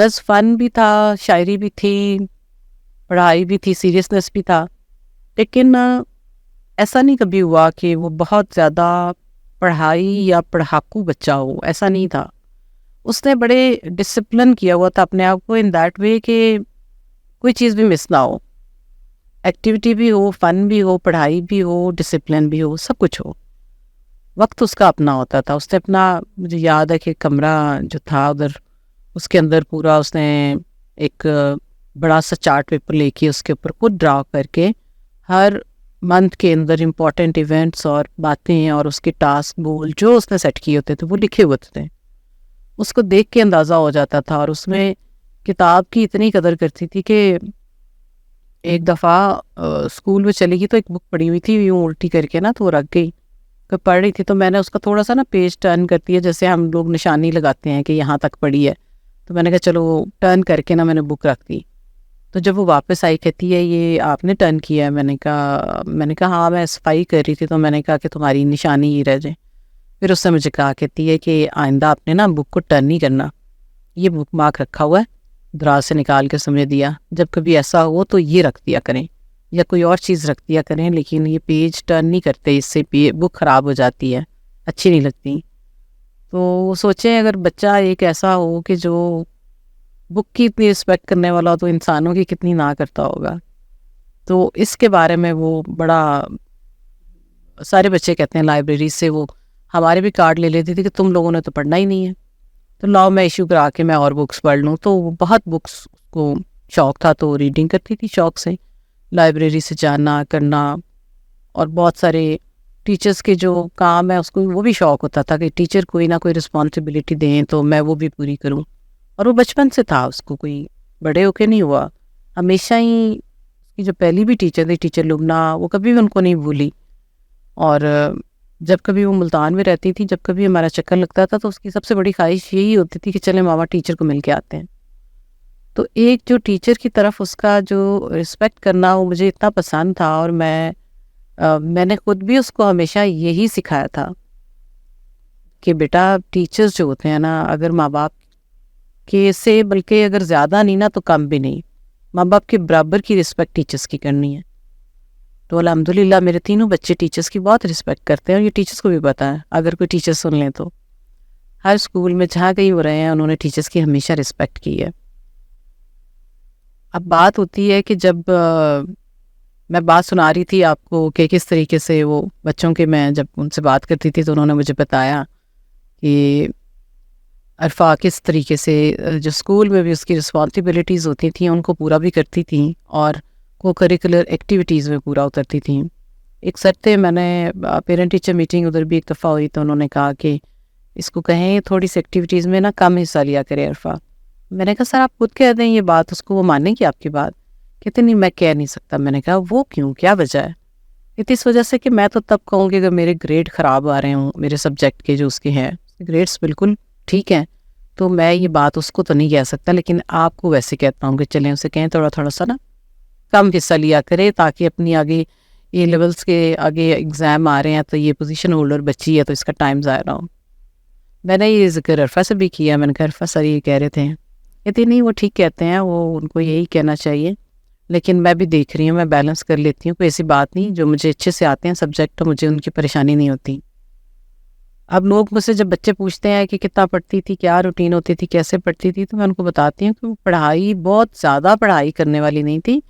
بس فن بھی تھا، شاعری بھی تھی، پڑھائی بھی تھی، سیریسنس بھی تھا. لیکن ایسا نہیں کبھی ہوا کہ وہ بہت زیادہ پڑھائی یا پڑھاکو بچہ ہو، ایسا نہیں تھا. اس نے بڑے ڈسپلن کیا ہوا تھا اپنے آپ کو ان دیٹ وے کہ کوئی چیز بھی مس نہ ہو، ایکٹیویٹی بھی ہو، فن بھی ہو، پڑھائی بھی ہو، ڈسپلن بھی ہو، سب کچھ ہو. وقت اس کا اپنا ہوتا تھا. اس نے اپنا، مجھے یاد ہے کہ کمرہ جو تھا ادھر، اس کے اندر پورا اس نے ایک بڑا سا چارٹ پیپر لے کے اس کے اوپر خود ڈرا کر کے ہر منتھ کے اندر امپورٹنٹ ایونٹس اور باتیں اور اس کے ٹاسک گول جو اس نے سیٹ کیے ہوتے تھے وہ لکھے ہوتے تھے. اس کو دیکھ کے اندازہ ہو جاتا تھا. اور اس میں کتاب کی اتنی قدر کرتی تھی کہ ایک دفعہ اسکول میں چلی گئی تو ایک بک پڑی ہوئی تھی یوں الٹی کر کے نا، تو وہ رکھ گئی. پڑھ رہی تھی تو میں نے اس کا تھوڑا سا نا پیج ٹرن کرتی ہے، جیسے ہم لوگ نشانی لگاتے ہیں کہ یہاں تک پڑھی ہے. تو میں نے کہا چلو وہ ٹرن کر کے نا میں نے بک رکھ دی. تو جب وہ واپس آئی کہتی ہے یہ آپ نے ٹرن کیا ہے؟ میں نے کہا ہاں میں صفائی کر رہی تھی. تو میں نے کہا کہ تمہاری نشانی ہی رہ جائے. پھر اس نے مجھے کہا کہتی ہے کہ آئندہ آپ نے نا بک کو ٹرن نہیں کرنا، یہ بک مارک رکھا ہوا ہے، دراز سے نکال کے سمجھ دیا، جب کبھی ایسا ہو تو یہ رکھ دیا کریں یا کوئی اور چیز رکھ دیا کریں، لیکن یہ پیج ٹرن نہیں کرتے، اس سے بک خراب ہو جاتی ہے، اچھی نہیں لگتی. تو سوچیں اگر بچہ ایک ایسا ہو کہ جو بک کی اتنی رسپیکٹ کرنے والا ہو تو انسانوں کی کتنی نہ کرتا ہوگا. تو اس کے بارے میں وہ بڑا، سارے بچے کہتے ہیں لائبریری سے وہ ہمارے بھی کارڈ لے لیتی تھی کہ تم لوگوں نے تو پڑھنا ہی نہیں ہے، تو لاؤ میں ایشو کرا کے میں اور بکس پڑھ لوں. تو وہ بہت بکس کو شوق تھا تو ریڈنگ کرتی تھی شوق سے، لائبریری سے جانا کرنا. اور بہت سارے ٹیچرز کے جو کام ہے اس کو وہ بھی شوق ہوتا تھا کہ ٹیچر کوئی نہ کوئی رسپانسبلٹی دیں تو میں وہ بھی پوری کروں. اور وہ بچپن سے تھا، اس کو کوئی بڑے ہو کے نہیں ہوا. ہمیشہ ہی اس کی جو پہلی بھی ٹیچر تھی ٹیچر لبنہ، وہ کبھی بھی ان کو نہیں بھولی. اور جب کبھی وہ ملتان میں رہتی تھی، جب کبھی ہمارا چکر لگتا تھا تو اس کی سب سے بڑی خواہش یہی ہوتی تھی کہ چلیں ماما ٹیچر کو مل کے آتے ہیں. تو ایک جو ٹیچر کی طرف اس کا جو رسپیکٹ کرنا وہ مجھے اتنا پسند تھا. اور میں نے خود بھی اس کو ہمیشہ یہی سکھایا تھا کہ بیٹا ٹیچرز جو ہوتے ہیں نا، اگر ماں باپ کے سے بلکہ اگر زیادہ نہیں نا تو کم بھی نہیں، ماں باپ کے برابر کی رسپیکٹ ٹیچرز کی کرنی ہے. تو الحمدللہ میرے تینوں بچے ٹیچرز کی بہت رسپیکٹ کرتے ہیں، اور یہ ٹیچرز کو بھی پتہ ہے. اگر کوئی ٹیچر سن لیں تو ہر اسکول میں جہاں کہیں ہو رہے ہیں انہوں نے ٹیچرز کی ہمیشہ رسپیکٹ کی ہے. اب بات ہوتی ہے کہ جب میں بات سنا رہی تھی آپ کو کہ کس طریقے سے وہ بچوں کے، میں جب ان سے بات کرتی تھی تو انہوں نے مجھے بتایا کہ عرفا کس طریقے سے جو اسکول میں بھی اس کی رسپانسبلٹیز ہوتی تھیں ان کو پورا بھی کرتی تھیں، اور کو کریکولر ایکٹیویٹیز میں پورا اترتی تھیں. ایک سر تھے، میں نے پیرنٹ ٹیچر میٹنگ ادھر بھی ایک دفعہ ہوئی تو انہوں نے کہا کہ اس کو کہیں تھوڑی سی ایکٹیویٹیز میں نا کم حصہ لیا کرے عرفا. میں نے کہا سر آپ خود کہہ دیں یہ بات، اس کو وہ مانیں گی آپ کی بات؟ کہتے نہیں میں کہہ نہیں سکتا. میں نے کہا وہ کیوں، کیا وجہ ہے؟ کہتے اس وجہ سے کہ میں تو تب کہوں کہ اگر میرے گریڈ خراب آ رہے ہوں، میرے سبجیکٹ کے جو اس کے ہیں گریڈس بالکل ٹھیک ہیں، تو میں یہ بات اس کو تو نہیں کہہ سکتا، لیکن آپ کو ویسے کہتا ہوں کہ چلیں اسے کہیں تھوڑا تھوڑا سا نا کم حصہ لیا کرے، تاکہ اپنی آگے یہ لیولز کے آگے ایگزام آ رہے ہیں تو یہ پوزیشن ہولڈر بچی ہے تو اس کا ٹائم ضائع نہ ہو. میں نے یہ ذکر عرفا سے بھی کیا. میں نے کہا عرفا سر یہ کہہ رہے تھے، کہتی نہیں وہ ٹھیک کہتے ہیں، وہ ان کو یہی کہنا چاہیے، لیکن میں بھی دیکھ رہی ہوں، میں بیلنس کر لیتی ہوں، کوئی ایسی بات نہیں، جو مجھے اچھے سے آتے ہیں سبجیکٹ تو مجھے ان کی پریشانی نہیں ہوتی. اب لوگ مجھ سے جب بچے پوچھتے ہیں کہ کتنا پڑھتی تھی، کیا روٹین ہوتی تھی، کیسے پڑھتی تھی، تو میں ان کو بتاتی ہوں کہ وہ پڑھائی بہت زیادہ پڑھائی کرنے والی نہیں تھی.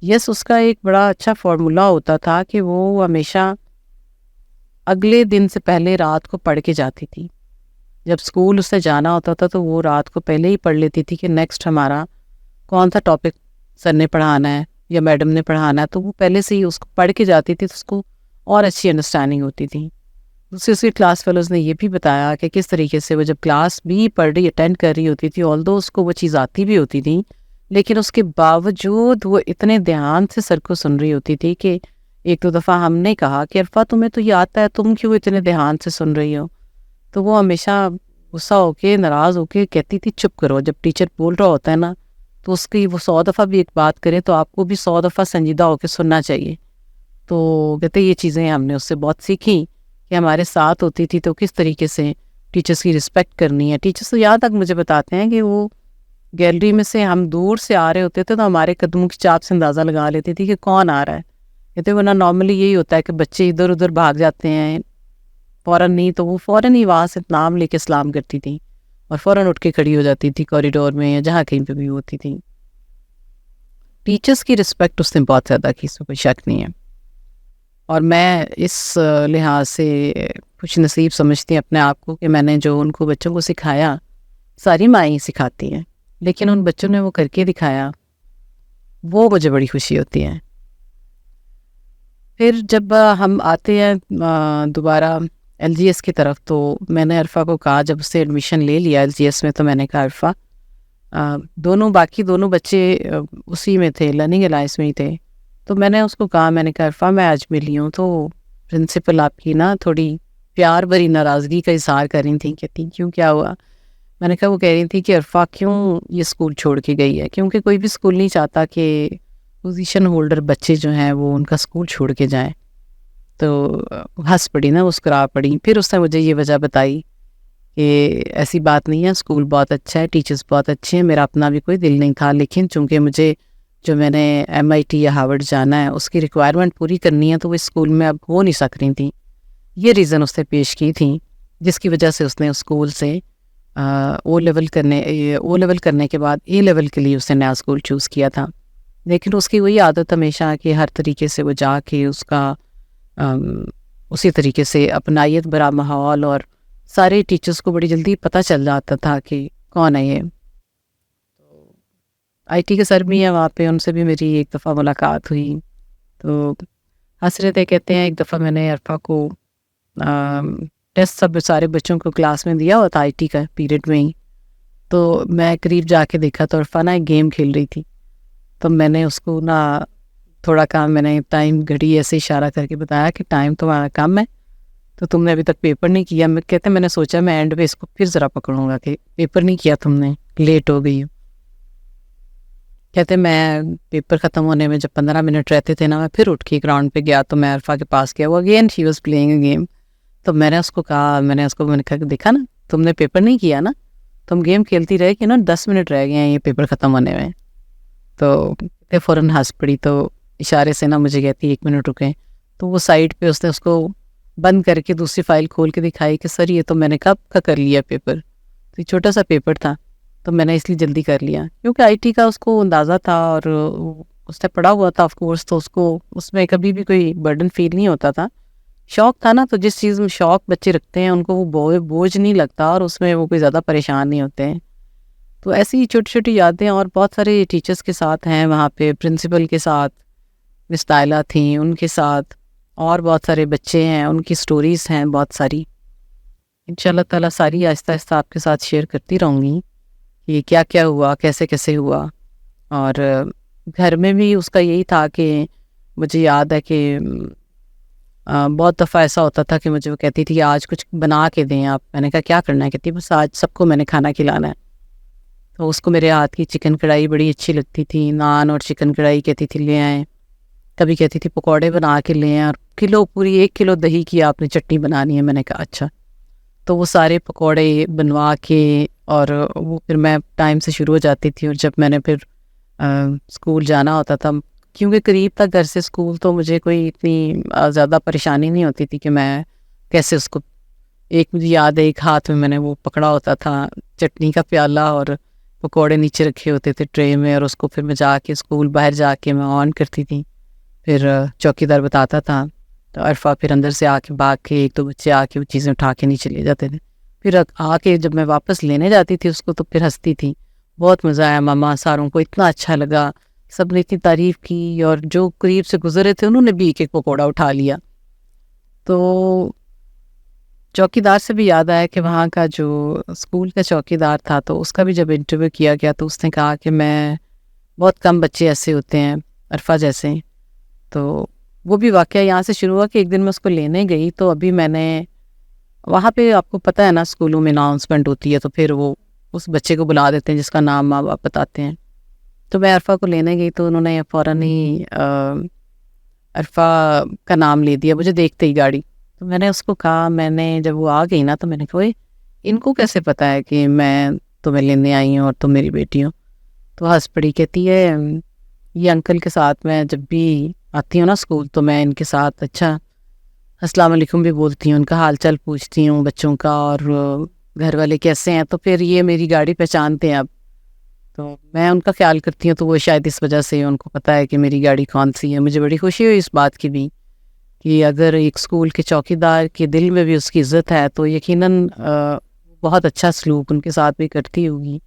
یس اس کا ایک بڑا اچھا فارمولا ہوتا تھا کہ وہ ہمیشہ اگلے دن سے پہلے رات کو پڑھ کے جاتی تھی. جب اسکول اس سے جانا ہوتا تھا تو وہ رات کو پہلے ہی پڑھ لیتی تھی کہ نیکسٹ ہمارا کون سا ٹاپک سر نے پڑھانا ہے یا میڈم نے پڑھانا ہے، تو وہ پہلے سے ہی اس کو پڑھ کے جاتی تھی تو اس کو اور اچھی انڈرسٹینڈنگ ہوتی تھی. دوسری اس کی کلاس فیلوز نے یہ بھی بتایا کہ کس طریقے سے وہ جب کلاس بھی پڑھ رہی اٹینڈ کر رہی ہوتی تھی، آلدو اس کو وہ چیز آتی بھی ہوتی تھی، لیکن اس کے باوجود وہ اتنے دھیان سے سر کو سن رہی ہوتی تھی کہ ایک دو دفعہ ہم نے کہا کہ عرفا تمہیں تو یہ آتا ہے، تم کیوں اتنے دھیان سے سن رہی ہو؟ تو وہ ہمیشہ غصہ ہو کے ناراض ہو کے کہتی تھی چپ کرو. جب ٹیچر بول رہا ہوتا ہے نا تو اس کی وہ 100 دفعہ بھی ایک بات کرے تو آپ کو بھی 100 دفعہ سنجیدہ ہو کے سننا چاہیے. تو کہتے یہ چیزیں ہم نے اس سے بہت سیکھیں کہ ہمارے ساتھ ہوتی تھی تو کس طریقے سے ٹیچرز کی رسپیکٹ کرنی ہے. ٹیچرز تو یہاں تک مجھے بتاتے ہیں کہ وہ گیلری میں سے ہم دور سے آ رہے ہوتے تھے تو ہمارے قدموں کی چاپ سے اندازہ لگا لیتی تھی کہ کون آ رہا ہے. کہتے ورنہ نارملی یہی ہوتا ہے کہ بچے ادھر ادھر بھاگ جاتے ہیں فوراً، نہیں تو وہ فوراً ہی وہاں سے نام لے کے سلام کرتی تھیں اور فوراً اٹھ کے کھڑی ہو جاتی تھی کوریڈور میں یا جہاں کہیں پہ بھی ہوتی تھی. ٹیچرس کی رسپیکٹ اس نے بہت زیادہ کی، اس میں کوئی شک نہیں ہے. اور میں اس لحاظ سے خوش نصیب سمجھتی ہوں اپنے آپ کو کہ میں نے جو ان کو بچوں کو سکھایا، ساری مائیں سکھاتی ہیں، لیکن ان بچوں نے وہ کر کے دکھایا، وہ مجھے بڑی خوشی ہوتی ہے. پھر جب ہم آتے ہیں دوبارہ ایل جی ایس کی طرف، تو میں نے عرفہ کو کہا، جب اس سے ایڈمیشن لے لیا ایل جی ایس میں، تو میں نے کہا عرفہ، باقی دونوں بچے اسی میں تھے، لرننگ الائنس میں ہی تھے. تو میں نے اس کو کہا، میں نے کہا عرفہ میں آج ملی ہوں تو پرنسپل آپ کی نا تھوڑی پیار بھری ناراضگی کا اظہار کر رہی تھیں. کہتی کیوں، کیا ہوا؟ میں نے کہا وہ کہہ رہی تھی کہ عرفہ کیوں یہ اسکول چھوڑ کے گئی ہے، کیونکہ کوئی بھی اسکول نہیں چاہتا کہ پوزیشن ہولڈر بچے جو ہیں وہ ان کا اسکول چھوڑ کے جائیں. تو ہنس پڑی نا، مسکرا پڑی. پھر اس نے مجھے یہ وجہ بتائی کہ ایسی بات نہیں ہے، اسکول بہت اچھا ہے، ٹیچرز بہت اچھے ہیں، میرا اپنا بھی کوئی دل نہیں تھا، لیکن چونکہ مجھے جو میں نے ایم آئی ٹی یا ہارورڈ جانا ہے اس کی ریکوائرمنٹ پوری کرنی ہے، تو وہ اسکول میں اب ہو نہیں سک رہی تھیں. یہ ریزن اس نے پیش کی تھیں، جس کی وجہ سے اس نے اسکول سے او لیول کرنے کے بعد اے لیول کے لیے اس نے نیا اسکول چوز کیا تھا. لیکن اس کی وہی عادت ہمیشہ کہ ہر طریقے سے وہ جا کے اس کا اسی طریقے سے اپنائیت برا ماحول، اور سارے ٹیچرز کو بڑی جلدی پتہ چل جاتا تھا کہ کون ہے یہ. آئی ٹی کے سر بھی ہیں وہاں پہ، ان سے بھی میری ایک دفعہ ملاقات ہوئی. تو حسرت کہتے ہیں ایک دفعہ میں نے عرفہ کو ٹیسٹ سب سارے بچوں کو کلاس میں دیا ہوا تھا آئی ٹی کا پیریڈ میں ہی. تو میں قریب جا کے دیکھا تو عرفہ نا ایک گیم کھیل رہی تھی. تو میں نے اس کو نا تھوڑا کام، میں نے ٹائم گھڑی ایسے اشارہ کر کے بتایا کہ ٹائم تمہارا کم ہے، تو تم نے ابھی تک پیپر نہیں کیا. میں نے سوچا میں اینڈ پہ اس کو پھر ذرا پکڑوں گا کہ پیپر نہیں کیا تم نے، لیٹ ہو گئی ہو. کہتے میں پیپر ختم ہونے میں جب 15 منٹ رہتے تھے نا، میں پھر اٹھ کے گراؤنڈ پہ گیا تو میں عرفہ کے پاس گیا. وہ again she was playing a game. تو میں نے اس کو کہا، میں نے کہا کہ دیکھا نا تم نے پیپر نہیں کیا نا، تم گیم کھیلتی رہے کہ نا 10 منٹ رہ گئے ہیں یہ پیپر ختم ہونے میں. تو فوراً ہنس پڑی، تو اشارے سے نا مجھے کہتی 1 منٹ رکیں. تو وہ سائڈ پہ اس نے اس کو بند کر کے دوسری فائل کھول کے دکھائی کہ سر یہ تو میں نے کب کا کر لیا پیپر. تو یہ چھوٹا سا پیپر تھا، تو میں نے اس لیے جلدی کر لیا کیونکہ آئی ٹی کا اس کو اندازہ تھا اور اس نے پڑھا ہوا تھا آف کورس. تو اس کو اس میں کبھی بھی کوئی برڈن فیل نہیں ہوتا تھا. شوق تھا نا، تو جس چیز میں شوق بچے رکھتے ہیں ان کو وہ بوجھ نہیں لگتا اور اس میں وہ کوئی زیادہ پریشان نہیں ہوتے ہیں. تو ایسی چھوٹی چھوٹی یادیں اور بہت سارے ٹیچرز کے ساتھ ہیں وہاں پہ. پرنسپل کے ساتھ مس طائلہ تھیں، ان کے ساتھ اور بہت سارے بچے ہیں، ان کی سٹوریز ہیں بہت ساری. انشاءاللہ تعالیٰ ساری آہستہ آہستہ آپ کے ساتھ شیئر کرتی رہوں گی کہ کیا کیا ہوا، کیسے کیسے ہوا. اور گھر میں بھی اس کا یہی تھا کہ مجھے یاد ہے کہ بہت دفعہ ایسا ہوتا تھا کہ مجھے وہ کہتی تھی آج کچھ بنا کے دیں آپ. میں نے کہا کیا کرنا ہے؟ کہتی بس آج سب کو میں نے کھانا کھلانا ہے. تو اس کو میرے ہاتھ کی چکن کڑھائی بڑی اچھی لگتی تھی، نان اور چکن کڑھائی کہتی تھی لے آئیں. کبھی کہتی تھی پکوڑے بنا کے لے آئیں، اور پوری 1 کلو دہی کی آپ نے چٹنی بنانی ہے. میں نے کہا اچھا. تو وہ سارے پکوڑے بنوا کے، اور وہ پھر میں ٹائم سے شروع ہو جاتی تھی. اور جب میں نے پھر اسکول جانا ہوتا تھا، کیونکہ قریب تھا گھر سے اسکول، تو مجھے کوئی اتنی زیادہ پریشانی نہیں ہوتی تھی کہ میں کیسے اس کو. مجھے یاد ہے ایک ہاتھ میں نے وہ پکڑا ہوتا تھا چٹنی کا پیالہ، اور پکوڑے نیچے رکھے ہوتے تھے ٹرے میں، اور اس کو پھر میں جا کے اسکول باہر جا کے میں آن کرتی تھی. پھر چوکی دار بتاتا تھا تو عرفہ پھر اندر سے آ کے بھاگ کے 1-2 بچے آ کے وہ چیزیں اٹھا کے نیچے لے جاتے تھے. پھر آ کے جب میں واپس لینے جاتی تھی اس کو تو پھر ہنستی تھی. بہت مزہ آیا ماما، ساروں کو اتنا اچھا لگا، سب نے اتنی تعریف کی، اور جو قریب سے گزرے تھے انہوں نے بھی 1-1 پکوڑا اٹھا لیا. تو چوکی دار سے بھی یاد آیا کہ وہاں کا جو اسکول کا چوکی دار تھا، تو اس کا بھی جب انٹرویو کیا گیا تو اس نے کہا کہ میں بہت کم بچے ایسے ہوتے ہیں عرفہ جیسے. تو وہ بھی واقعہ یہاں سے شروع ہوا کہ ایک دن میں اس کو لینے گئی، تو ابھی میں نے وہاں پہ، آپ کو پتہ ہے نا اسکولوں میں اناؤنسمنٹ ہوتی ہے تو پھر وہ اس بچے کو بلا دیتے ہیں جس کا نام ماں باپ بتاتے ہیں. تو میں عرفہ کو لینے گئی تو انہوں نے فوراً ہی عرفہ کا نام لے دیا مجھے دیکھتے ہی گاڑی. تو میں نے اس کو کہا، میں نے جب وہ آ گئی نا تو میں نے کہا ان کو کیسے پتہ ہے کہ میں تمہیں لینے آئی ہوں اور تم میری بیٹی ہو؟ تو ہنس پڑی، کہتی ہے یہ انکل کے ساتھ میں جب بھی آتی ہوں نا اسکول تو میں ان کے ساتھ اچھا السلام علیکم بھی بولتی ہوں، ان کا حال چال پوچھتی ہوں بچوں کا، اور گھر والے کیسے ہیں، تو پھر یہ میری گاڑی پہچانتے ہیں اب، تو میں ان کا خیال کرتی ہوں، تو وہ شاید اس وجہ سے ان کو پتہ ہے کہ میری گاڑی کون سی ہے۔ مجھے بڑی خوشی ہوئی اس بات کی بھی کہ اگر ایک اسکول کے چوکیدار کے دل میں بھی اس کی عزت ہے تو یقیناً بہت اچھا سلوک ان کے ساتھ بھی کرتی ہوگی،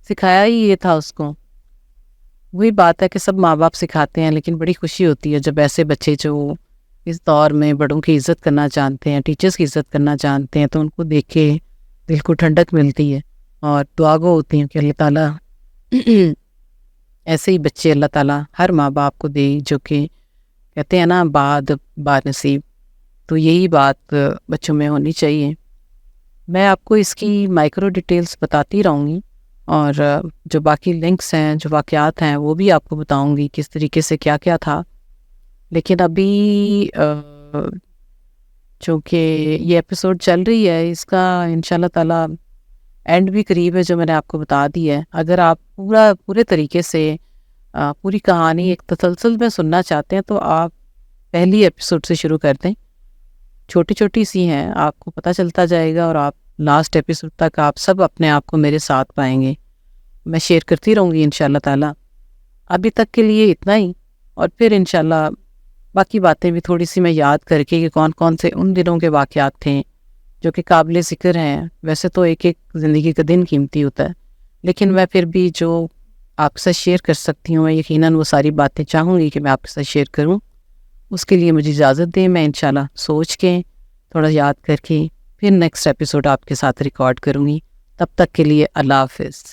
سکھایا ہی یہ تھا اس کو۔ وہی بات ہے کہ سب ماں باپ سکھاتے ہیں، لیکن بڑی خوشی ہوتی ہے جب ایسے بچے جو اس دور میں بڑوں کی عزت کرنا جانتے ہیں، ٹیچرز کی عزت کرنا جانتے ہیں، تو ان کو دیکھ کے دل کو ٹھنڈک ملتی ہے، اور دعا گو ہوتی ہیں کہ اللہ تعالیٰ ایسے ہی بچے اللہ تعالیٰ ہر ماں باپ کو دے، جو کہ کہتے ہیں نا با نصیب، تو یہی بات بچوں میں ہونی چاہیے۔ میں آپ کو اس کی مائکرو ڈیٹیلز بتاتی رہوں گی، اور جو باقی لنکس ہیں، جو واقعات ہیں، وہ بھی آپ کو بتاؤں گی کس طریقے سے کیا کیا تھا۔ لیکن ابھی چونکہ یہ ایپیسوڈ چل رہی ہے، اس کا انشاءاللہ تعالیٰ اینڈ بھی قریب ہے، جو میں نے آپ کو بتا دی ہے۔ اگر آپ پورے طریقے سے پوری کہانی ایک تسلسل میں سننا چاہتے ہیں تو آپ پہلی ایپیسوڈ سے شروع کر دیں، چھوٹی چھوٹی سی ہیں، آپ کو پتہ چلتا جائے گا، اور آپ لاسٹ ایپیسوڈ تک آپ سب اپنے آپ کو میرے ساتھ پائیں گے۔ میں شیئر کرتی رہوں گی انشاءاللہ تعالیٰ۔ ابھی تک کے لیے اتنا ہی، اور پھر انشاءاللہ باقی باتیں بھی تھوڑی سی میں یاد کر کے کہ کون کون سے ان دنوں کے واقعات تھے جو کہ قابل ذکر ہیں۔ ویسے تو ایک ایک زندگی کا دن قیمتی ہوتا ہے، لیکن میں پھر بھی جو آپ کے ساتھ شیئر کر سکتی ہوں، میں یقیناً وہ ساری باتیں چاہوں گی کہ میں آپ کے ساتھ شیئر کروں۔ اس کے لیے مجھے اجازت دیں، میں انشاءاللہ سوچ کے تھوڑا یاد کر کے پھر نیکسٹ ایپیسوڈ آپ کے ساتھ ریکارڈ کروں گی۔ تب تک کے لیے اللہ حافظ۔